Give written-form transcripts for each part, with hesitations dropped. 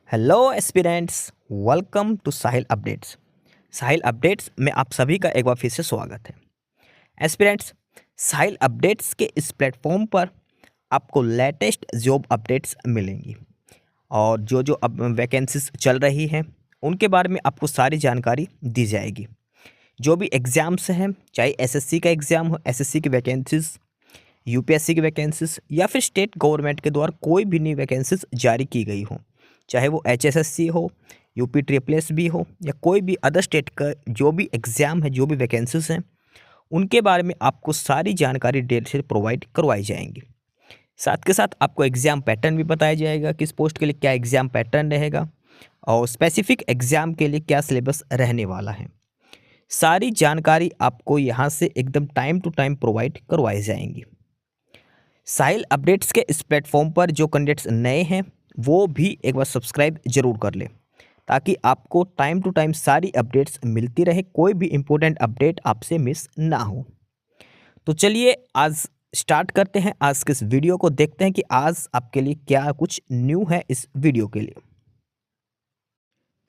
Hello aspirants, welcome to Sahil updates. Sahil updates में आप सभी का एक बार फिर से स्वागत है। एस्पिरेंट्स, साहिल अपडेट्स के इस प्लेटफॉर्म पर आपको लेटेस्ट जॉब अपडेट्स मिलेंगी और जो जो अब वैकेंसीज चल रही हैं उनके बारे में आपको सारी जानकारी दी जाएगी। जो भी एग्ज़ाम्स हैं, चाहे एसएससी का एग्ज़ाम हो, एसएससी की वैकेंसीज, यूपीएससी की वैकेंसीज या फिर स्टेट गवर्नमेंट के द्वारा कोई भी नई वैकेंसीज जारी की गई हो, चाहे वो एचएसएससी हो, यूपी ट्रिपल एस भी हो या कोई भी अदर स्टेट का जो भी एग्ज़ाम है, जो भी वैकेंसीज हैं, उनके बारे में आपको सारी जानकारी डेट से प्रोवाइड करवाई जाएंगी। साथ के साथ आपको एग्ज़ाम पैटर्न भी बताया जाएगा, किस पोस्ट के लिए क्या एग्ज़ाम पैटर्न रहेगा और स्पेसिफिक एग्ज़ाम के लिए क्या सिलेबस रहने वाला है। सारी जानकारी आपको यहाँ से एकदम टाइम टू टाइम प्रोवाइड करवाई जाएंगी। साहिल अपडेट्स के इस प्लेटफॉर्म पर जो कैंडिडेट्स नए हैं वो भी एक बार सब्सक्राइब जरूर कर लें ताकि आपको टाइम टू टाइम सारी अपडेट्स मिलती रहे, कोई भी इम्पोर्टेंट अपडेट आपसे मिस ना हो। तो चलिए आज स्टार्ट करते हैं आज के इस वीडियो को, देखते हैं कि आज आपके लिए क्या कुछ न्यू है इस वीडियो के लिए।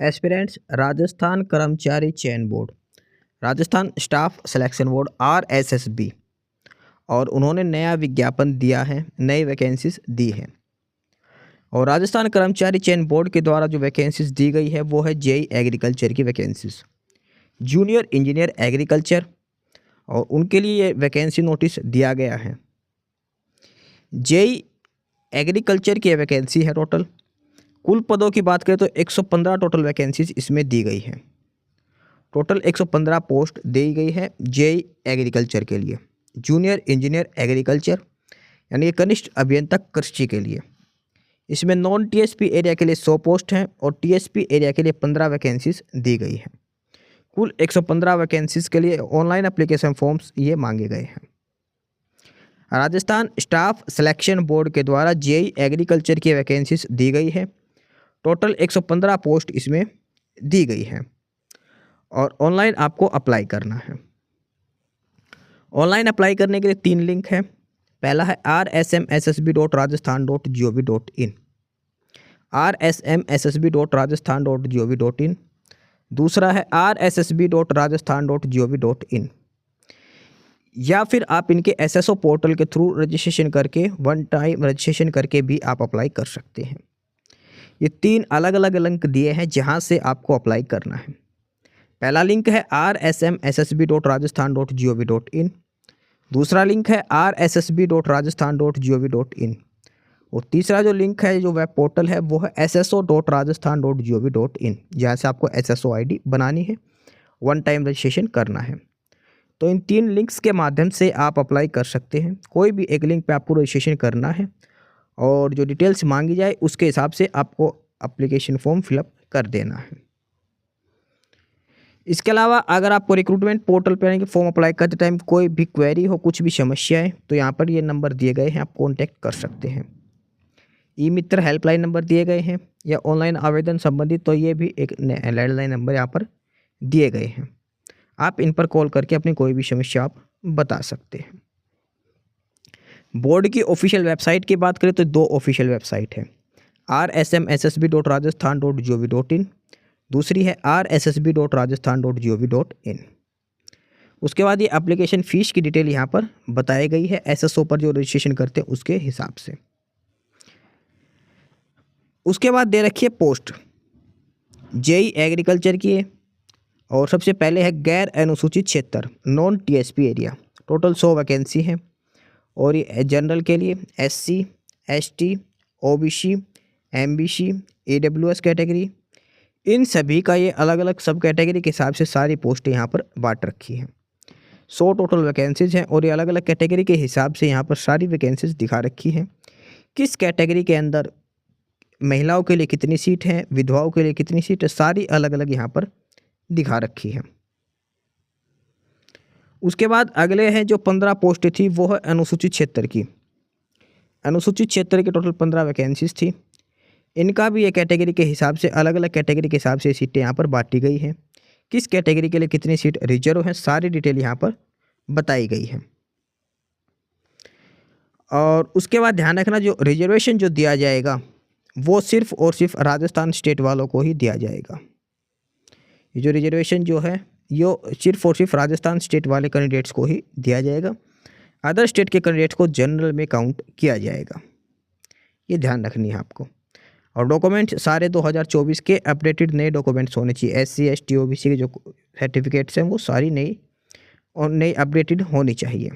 एस्पिरेंट्स, राजस्थान कर्मचारी चयन board, Rajasthan staff selection board RSSB, और उन्होंने नया विज्ञापन दिया है, नई वैकेंसीज दी है। और राजस्थान कर्मचारी चयन बोर्ड के द्वारा जो वैकेंसीज दी गई है वो है जेई एग्रीकल्चर की वैकेंसीज, जूनियर इंजीनियर एग्रीकल्चर, और उनके लिए ये वैकेंसी नोटिस दिया गया है। जेई एग्रीकल्चर की वैकेंसी है टोटल। कुल पदों की बात करें तो 115 टोटल वैकेंसीज इसमें दी गई है। टोटल 115 पोस्ट दी गई है जेई एग्रीकल्चर के लिए, जूनियर इंजीनियर एग्रीकल्चर यानी कनिष्ठ अभियंता कृषि के लिए। इसमें नॉन टीएसपी एरिया के लिए 100 पोस्ट हैं और टीएसपी एरिया के लिए 15 वैकेंसीज दी गई हैं। कुल 115 वैकेंसीज के लिए ऑनलाइन एप्लीकेशन फॉर्म्स ये मांगे गए हैं। राजस्थान स्टाफ सिलेक्शन बोर्ड के द्वारा जेई एग्रीकल्चर की वैकेंसीज दी गई है। टोटल 115 पोस्ट इसमें दी गई है और ऑनलाइन आपको अप्लाई करना है। ऑनलाइन अप्लाई करने के लिए 3 लिंक है। पहला है rsmssb.rajasthan.gov.in, rsmssb.rajasthan.gov.in। दूसरा है rssb.rajasthan.gov.in, या फिर आप इनके एसएसओ पोर्टल के थ्रू रजिस्ट्रेशन करके वन टाइम रजिस्ट्रेशन करके भी आप अप्लाई कर सकते हैं। ये 3 अलग अलग लिंक दिए हैं जहां से आपको अप्लाई करना है। पहला लिंक है rsmssb.rajasthan.gov.in, दूसरा लिंक है rssb.rajasthan.gov.in, और तीसरा जो लिंक है, जो वेब पोर्टल है, वो है sso.rajasthan.gov.in, जहाँ से आपको SSO ID बनानी है, वन टाइम रजिस्ट्रेशन करना है। तो इन 3 लिंक्स के माध्यम से आप अप्लाई कर सकते हैं। कोई भी एक लिंक पे आपको रजिस्ट्रेशन करना है और जो डिटेल्स मांगी जाए उसके हिसाब से आपको एप्लीकेशन फॉर्म फिलअप कर देना है। इसके अलावा अगर आपको रिक्रूटमेंट पोर्टल पर फॉर्म अप्लाई करते टाइम कोई भी क्वेरी हो, कुछ भी समस्या है, तो यहाँ पर ये नंबर दिए गए हैं, आप कॉन्टैक्ट कर सकते हैं। ई मित्र हेल्पलाइन नंबर दिए गए हैं, या ऑनलाइन आवेदन संबंधित तो ये भी एक लैंडलाइन नंबर यहाँ पर दिए गए हैं। आप इन पर कॉल करके अपनी कोई भी समस्या आप बता सकते हैं। बोर्ड की ऑफिशियल वेबसाइट की बात करें तो 2 ऑफिशियल वेबसाइट है, rsmssb.rajasthan.gov.in, दूसरी है rssb.rajasthan.gov.in। उसके बाद ये एप्लीकेशन फ़ीस की डिटेल यहाँ पर बताई गई है, एसएसओ पर जो रजिस्ट्रेशन करते हैं उसके हिसाब से। उसके बाद दे रखी है पोस्ट जेई एग्रीकल्चर की है, और सबसे पहले है गैर अनुसूचित क्षेत्र, non TSP area. Total 100 vacancy है और ये जनरल के लिए, SC, ST, OBC, MBC, AWS category, इन सभी का ये अलग अलग सब कैटेगरी के हिसाब से सारी पोस्टें यहाँ पर बांट रखी हैं। 100 टोटल वैकेंसीज हैं और ये अलग अलग कैटेगरी के हिसाब से यहाँ पर सारी वैकेंसीज दिखा रखी हैं। किस कैटेगरी के अंदर महिलाओं के लिए कितनी सीट है, विधवाओं के लिए कितनी सीट है, सारी अलग अलग यहाँ पर दिखा रखी है। उसके बाद अगले हैं जो 15 पोस्टें थी, वो है अनुसूचित क्षेत्र की। अनुसूचित क्षेत्र की टोटल 15 वैकेंसीज थी। इनका भी ये कैटेगरी के हिसाब से, अलग अलग कैटेगरी के हिसाब से सीटें यहाँ पर बांटी गई हैं। किस कैटेगरी के लिए कितनी सीट रिजर्व है, सारी डिटेल यहाँ पर बताई गई है। और उसके बाद ध्यान रखना, जो रिजर्वेशन जो दिया जाएगा वो सिर्फ और सिर्फ राजस्थान स्टेट वालों को ही दिया जाएगा। ये जो रिजर्वेशन जो है ये सिर्फ और सिर्फ राजस्थान स्टेट वाले कैंडिडेट्स को ही दिया जाएगा। अदर स्टेट के कैंडिडेट्स को जनरल में काउंट किया जाएगा, ये ध्यान रखनी है आपको। और डॉक्यूमेंट सारे 2024 के अपडेटेड नए डॉक्यूमेंट्स होने चाहिए। SC ST OBC के जो सर्टिफिकेट्स हैं वो सारी नई अपडेटेड होनी चाहिए।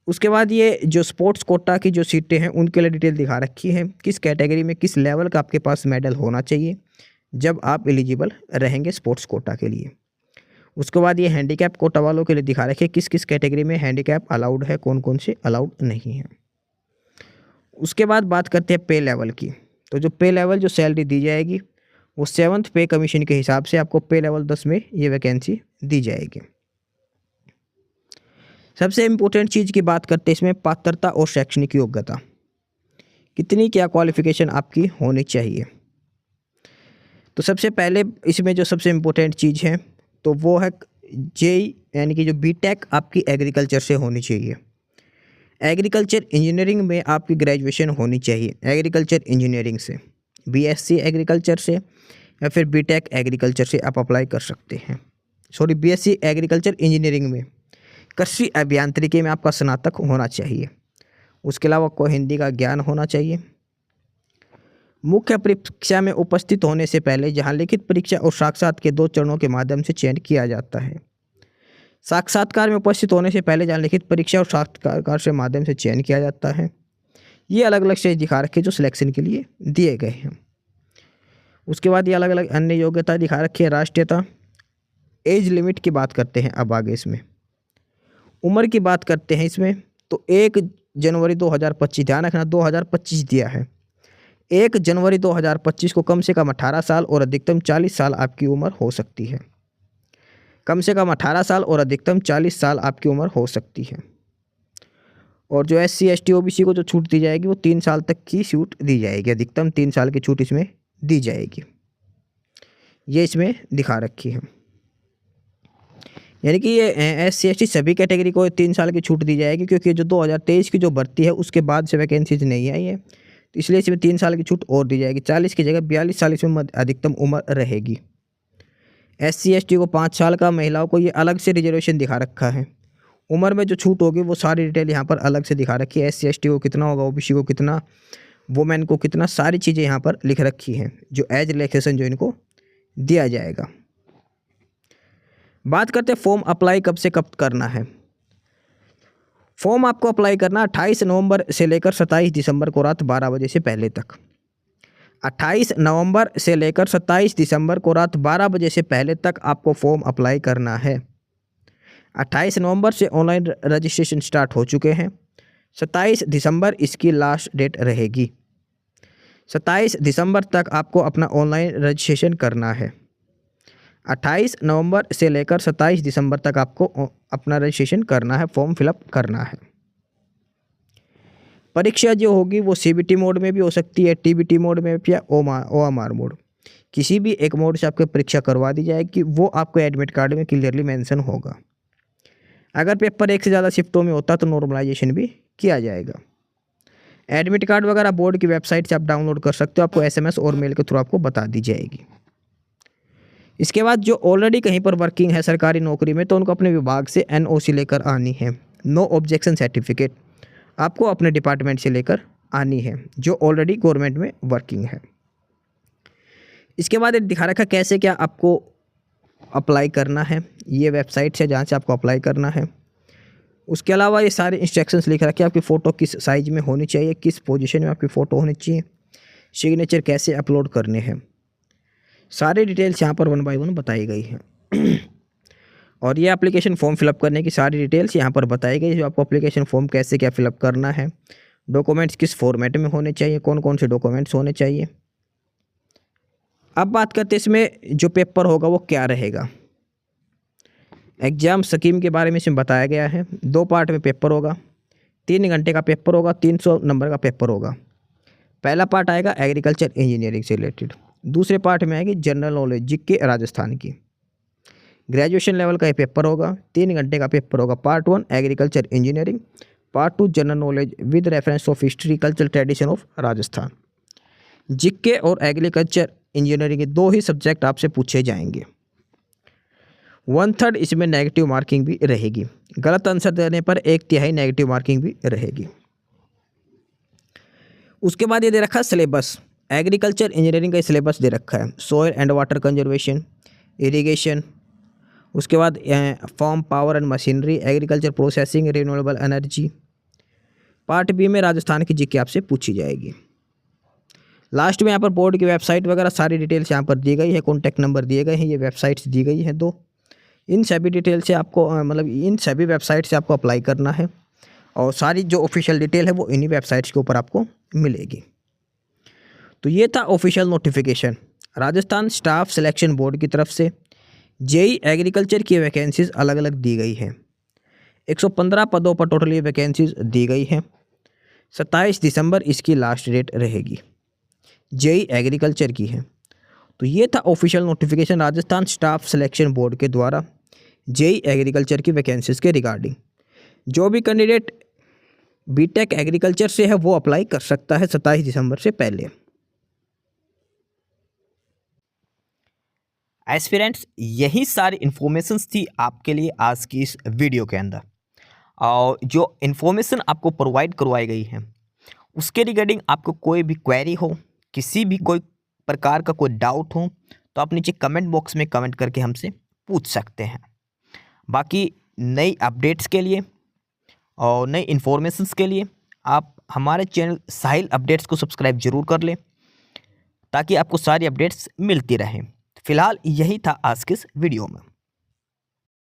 उसके बाद ये जो स्पोर्ट्स कोटा की जो सीटें हैं उनके लिए डिटेल दिखा रखी है, किस कैटेगरी में किस लेवल का आपके पास मेडल होना चाहिए जब आप एलिजिबल रहेंगे स्पोर्ट्स कोटा के लिए। उसके बाद ये हैंडीकैप कोटा वालों के लिए दिखा रखे किस किस कैटेगरी में हैंडीकैप अलाउड है, कौन कौन से अलाउड नहीं है। उसके बाद बात करते हैं पे लेवल की। तो जो पे लेवल जो सैलरी दी जाएगी वो 7th पे कमीशन के हिसाब से आपको पे लेवल 10 में ये वैकेंसी दी जाएगी। सबसे इम्पोर्टेंट चीज़ की बात करते हैं इसमें पात्रता और शैक्षणिक योग्यता, कितनी क्या क्वालिफिकेशन आपकी होनी चाहिए। तो सबसे पहले इसमें जो सबसे इम्पोर्टेंट चीज़ है तो वो है JEE यानी कि जो BTech आपकी एग्रीकल्चर से होनी चाहिए। एग्रीकल्चर इंजीनियरिंग में आपकी ग्रेजुएशन होनी चाहिए, एग्रीकल्चर इंजीनियरिंग से BSc एग्रीकल्चर से या फिर BTech एग्रीकल्चर से आप अप्लाई कर सकते हैं। BSc एग्रीकल्चर इंजीनियरिंग में कृषि अभियांत्रिकी में आपका स्नातक होना चाहिए। उसके अलावा आपको हिंदी का ज्ञान होना चाहिए। मुख्य परीक्षा में उपस्थित होने से पहले जहां लिखित परीक्षा और साक्षात्कार के 2 चरणों के माध्यम से चयन किया जाता है। साक्षात्कार में उपस्थित होने से पहले जहां लिखित परीक्षा और साक्षात्कार से माध्यम से चयन किया जाता है। ये अलग अलग स्टेज दिखा रखे जो सिलेक्शन के लिए दिए गए हैं। उसके बाद ये अलग अलग अन्य योग्यता दिखा रखी है। राष्ट्रीयता, एज लिमिट की बात करते हैं अब आगे इसमें। उम्र की बात करते हैं इसमें तो 1 जनवरी 2025, ध्यान रखना 2025 दिया है। 1 जनवरी 2025 को कम से कम 18 साल और अधिकतम 40 साल आपकी उम्र हो सकती है। कम से कम 18 साल और अधिकतम 40 साल आपकी उम्र हो सकती है। और जो SC ST OBC को जो छूट दी जाएगी वो 3 साल तक की छूट दी जाएगी, अधिकतम 3 साल की छूट इसमें दी जाएगी, ये इसमें दिखा रखी है। यानी कि ये SC ST सभी कैटेगरी को 3 साल की छूट दी जाएगी, क्योंकि जो 2023 की जो भर्ती है उसके बाद से वैकेंसीज नहीं आई है, तो इसलिए इसमें 3 साल की छूट और दी जाएगी। 40 की जगह 42 साल इसमें अधिकतम उम्र रहेगी। SC ST को 5 साल का, महिलाओं को ये अलग से रिजर्वेशन दिखा रखा है। उम्र में जो छूट होगी वो सारी डिटेल यहाँ पर अलग से दिखा रखी है। SC ST को कितना होगा, OBC को कितना, वुमेन को कितना, सारी चीज़ें यहाँ पर लिख रखी हैं जो एज रिलैक्सेशन जो इनको दिया जाएगा। बात करते हैं फॉर्म अप्लाई कब से कब करना है। फॉर्म आपको अप्लाई करना 28 नवंबर से लेकर 27 दिसंबर को रात 12 बजे से पहले तक। 28 नवंबर से लेकर 27 दिसंबर को रात 12 बजे से पहले तक आपको फॉर्म अप्लाई करना है। 28 नवंबर से ऑनलाइन रजिस्ट्रेशन स्टार्ट हो चुके हैं। 27 दिसंबर इसकी लास्ट डेट रहेगी। 27 दिसंबर तक आपको अपना ऑनलाइन रजिस्ट्रेशन करना है। 28 नवंबर से लेकर 27 दिसंबर तक आपको अपना रजिस्ट्रेशन करना है, फॉर्म फिलअप करना है। परीक्षा जो होगी वो CBT मोड में भी हो सकती है, TBT मोड में या OMR मोड, किसी भी एक मोड से आपको परीक्षा करवा दी जाएगी। वो आपको एडमिट कार्ड में क्लियरली मेंशन होगा। अगर पेपर एक से ज़्यादा शिफ्टों में होता तो नॉर्मलाइजेशन भी किया जाएगा। एडमिट कार्ड वगैरह बोर्ड की वेबसाइट से आप डाउनलोड कर सकते हो, आपको SMS और मेल के थ्रू आपको बता दी जाएगी। इसके बाद जो ऑलरेडी कहीं पर वर्किंग है सरकारी नौकरी में तो उनको अपने विभाग से NOC लेकर आनी है, नो ऑब्जेक्शन सर्टिफिकेट आपको अपने डिपार्टमेंट से लेकर आनी है जो ऑलरेडी गवर्नमेंट में वर्किंग है। इसके बाद दिखा रखा कैसे क्या आपको अप्लाई करना है, ये वेबसाइट से जहाँ से आपको अप्लाई करना है। उसके अलावा ये सारे इंस्ट्रक्शंस लिख रखे आपकी फ़ोटो किस साइज़ में होनी चाहिए, किस पोजीशन में आपकी फ़ोटो होनी चाहिए, सिग्नेचर कैसे अपलोड करने हैं, सारी डिटेल्स यहाँ पर 1 बाय 1 बताई गई है। और ये एप्लीकेशन फॉर्म फिलअप करने की सारी डिटेल्स यहाँ पर बताई गई है, जो आपको एप्लीकेशन फॉर्म कैसे क्या फिलअप करना है, डॉक्यूमेंट्स किस फॉर्मेट में होने चाहिए, कौन कौन से डॉक्यूमेंट्स होने चाहिए। अब बात करते हैं इसमें जो पेपर होगा वो क्या रहेगा। एग्ज़ाम स्कीम के बारे में इसमें बताया गया है। 2 पार्ट में पेपर होगा, 3 घंटे का पेपर होगा, 300 नंबर का पेपर होगा। पहला पार्ट आएगा एग्रीकल्चर इंजीनियरिंग से रिलेटेड, दूसरे पार्ट में आएगी जनरल नॉलेज जीके राजस्थान की। ग्रेजुएशन लेवल का ये पेपर होगा, 3 घंटे का पेपर होगा। Part 1 agriculture engineering, part 2 general knowledge with reference of history culture tradition of Rajasthan. GK और एग्रीकल्चर इंजीनियरिंग के 2 ही सब्जेक्ट आपसे पूछे जाएंगे। 1/3 इसमें नेगेटिव मार्किंग भी रहेगी। गलत आंसर देने पर 1/3 नेगेटिव मार्किंग भी रहेगी। उसके बाद ये दे रखा है सिलेबस। एग्रीकल्चर इंजीनियरिंग का सिलेबस दे रखा है। Soil and water conservation, irrigation, उसके बाद farm power and machinery, agriculture processing, renewable energy. Part B में राजस्थान की जीके आपसे पूछी जाएगी। लास्ट में यहाँ पर बोर्ड की वेबसाइट वगैरह सारी डिटेल्स यहाँ पर दी गई है, कॉन्टैक्ट नंबर दिए गए हैं, ये वेबसाइट्स दी गई हैं 2। इन सभी डिटेल से आपको मतलब इन सभी वेबसाइट से आपको अप्लाई करना है और सारी जो ऑफिशियल डिटेल है वो इन्हीं वेबसाइट्स के ऊपर आपको मिलेगी। तो ये था official notification Rajasthan staff selection board की तरफ से। जेई एग्रीकल्चर की वैकेंसीज अलग अलग दी गई हैं। 115 पदों पर टोटल ये वैकेंसीज दी गई हैं। 27 दिसंबर इसकी लास्ट डेट रहेगी। जेई एग्रीकल्चर की है। तो ये था official notification Rajasthan staff selection board के द्वारा जेई एग्रीकल्चर की वैकेंसीज के रिगार्डिंग। जो भी कैंडिडेट बीटेक एग्रीकल्चर से है वो अप्लाई कर सकता है 27 दिसंबर से पहले। एस्पिरेंट्स, यही सारी इन्फॉर्मेशंस थी आपके लिए आज की इस वीडियो के अंदर। और जो इन्फॉर्मेशन आपको प्रोवाइड करवाई गई है उसके रिगार्डिंग आपको कोई भी क्वेरी हो, किसी भी कोई प्रकार का कोई डाउट हो तो आप नीचे कमेंट बॉक्स में कमेंट करके हमसे पूछ सकते हैं। बाकी नई अपडेट्स के लिए और नई इन्फॉर्मेशंस के लिए आप हमारे चैनल साहिल अपडेट्स को सब्सक्राइब जरूर कर लें ताकि आपको सारी अपडेट्स मिलती रहें। फिलहाल यही था आज के इस वीडियो में।